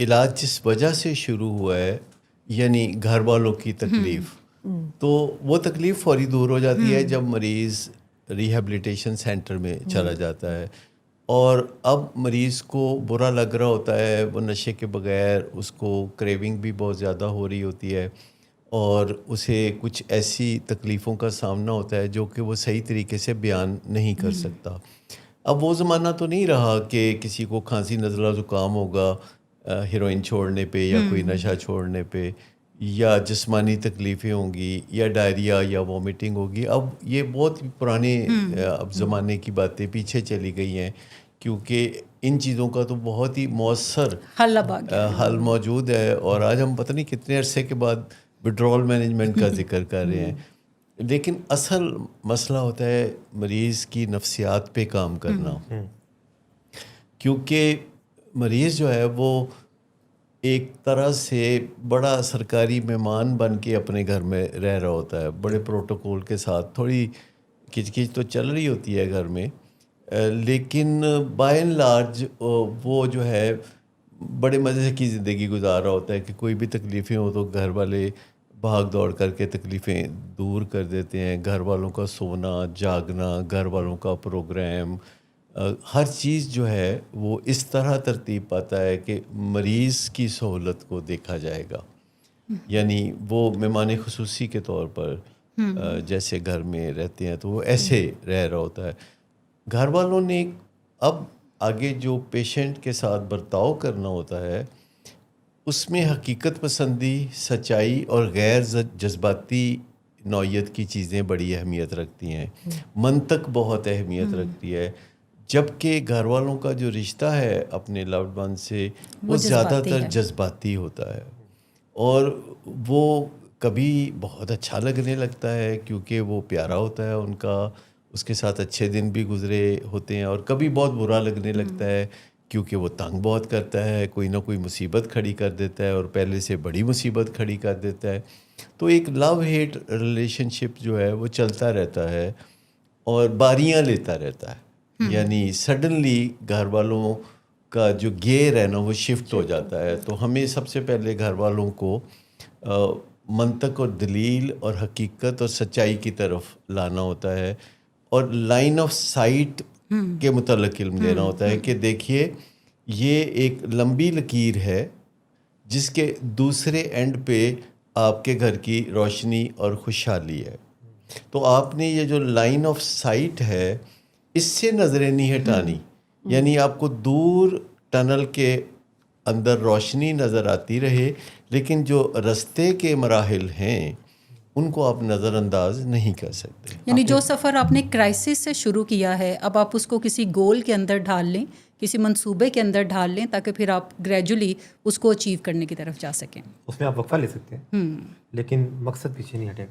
علاج جس وجہ سے شروع ہوا ہے، یعنی گھر والوں کی تکلیف، تو وہ تکلیف فوری دور ہو جاتی ہے جب مریض ریہیبلیٹیشن سینٹر میں چلا جاتا ہے. اور اب مریض کو برا لگ رہا ہوتا ہے، وہ نشے کے بغیر اس کو کریونگ بھی بہت زیادہ ہو رہی ہوتی ہے، اور اسے کچھ ایسی تکلیفوں کا سامنا ہوتا ہے جو کہ وہ صحیح طریقے سے بیان نہیں کر سکتا. اب وہ زمانہ تو نہیں رہا کہ کسی کو کھانسی نزلہ زکام ہوگا ہیروئن چھوڑنے پہ یا کوئی نشہ چھوڑنے پہ، یا جسمانی تکلیفیں ہوں گی، یا ڈائریا یا وومٹنگ ہوگی. اب یہ بہت پرانے اب زمانے کی باتیں پیچھے چلی گئی ہیں، کیونکہ ان چیزوں کا تو بہت ہی مؤثر حل موجود ہے. اور آج ہم پتہ نہیں کتنے عرصے کے بعد وڈرول مینجمنٹ کا ذکر کر رہے ہیں. لیکن اصل مسئلہ ہوتا ہے مریض کی نفسیات پہ کام کرنا، کیونکہ مریض جو ہے وہ ایک طرح سے بڑا سرکاری مہمان بن کے اپنے گھر میں رہ رہا ہوتا ہے، بڑے پروٹوکول کے ساتھ. تھوڑی کچ کچ تو چل رہی ہوتی ہے گھر میں، لیکن بائی اینڈ لارج وہ جو ہے بڑے مزے کی زندگی گزار رہا ہوتا ہے کہ کوئی بھی تکلیفیں ہو تو گھر والے بھاگ دوڑ کر کے تکلیفیں دور کر دیتے ہیں. گھر والوں کا سونا جاگنا، گھر والوں کا پروگرام، ہر چیز جو ہے وہ اس طرح ترتیب پاتا ہے کہ مریض کی سہولت کو دیکھا جائے گا. یعنی وہ مہمان خصوصی کے طور پر جیسے گھر میں رہتے ہیں تو وہ ایسے رہ رہا ہوتا ہے. گھر والوں نے اب آگے جو پیشنٹ کے ساتھ برتاؤ کرنا ہوتا ہے اس میں حقیقت پسندی، سچائی اور غیر جذباتی نوعیت کی چیزیں بڑی اہمیت رکھتی ہیں. منطق بہت اہمیت رکھتی ہے، جبکہ گھر والوں کا جو رشتہ ہے اپنے لوڈ ون سے وہ زیادہ تر جذباتی ہوتا ہے. اور وہ کبھی بہت اچھا لگنے لگتا ہے کیونکہ وہ پیارا ہوتا ہے ان کا، اس کے ساتھ اچھے دن بھی گزرے ہوتے ہیں، اور کبھی بہت برا لگنے لگتا ہے کیونکہ وہ تنگ بہت کرتا ہے، کوئی نہ کوئی مصیبت کھڑی کر دیتا ہے، اور پہلے سے بڑی مصیبت کھڑی کر دیتا ہے. تو ایک لو ہیٹ ریلیشن شپ جو ہے وہ چلتا رہتا ہے اور باریاں لیتا رہتا ہے. یعنی سڈنلی گھر والوں کا جو گیئر ہے نا وہ شفٹ ہو جاتا ہے. تو ہمیں سب سے پہلے گھر والوں کو منطق اور دلیل اور حقیقت اور سچائی کی طرف لانا ہوتا ہے، اور لائن آف سائٹ کے متعلق علم دینا ہوتا ہے کہ دیکھیے یہ ایک لمبی لکیر ہے جس کے دوسرے اینڈ پہ آپ کے گھر کی روشنی اور خوشحالی ہے. تو آپ نے یہ جو لائن آف سائٹ ہے اس سے نظریں نہیں ہٹانی. یعنی آپ کو دور ٹنل کے اندر روشنی نظر آتی رہے، لیکن جو رستے کے مراحل ہیں ان کو آپ نظر انداز نہیں کر سکتے. یعنی جو سفر آپ نے کرائسس سے شروع کیا ہے اب آپ اس کو کسی گول کے اندر ڈھال لیں، کسی منصوبے کے اندر ڈھال لیں، تاکہ پھر آپ گریجولی اس کو اچیو کرنے کی طرف جا سکیں. اس میں آپ وقفہ لے سکتے ہیں لیکن مقصد پیچھے نہیں ہٹے گا.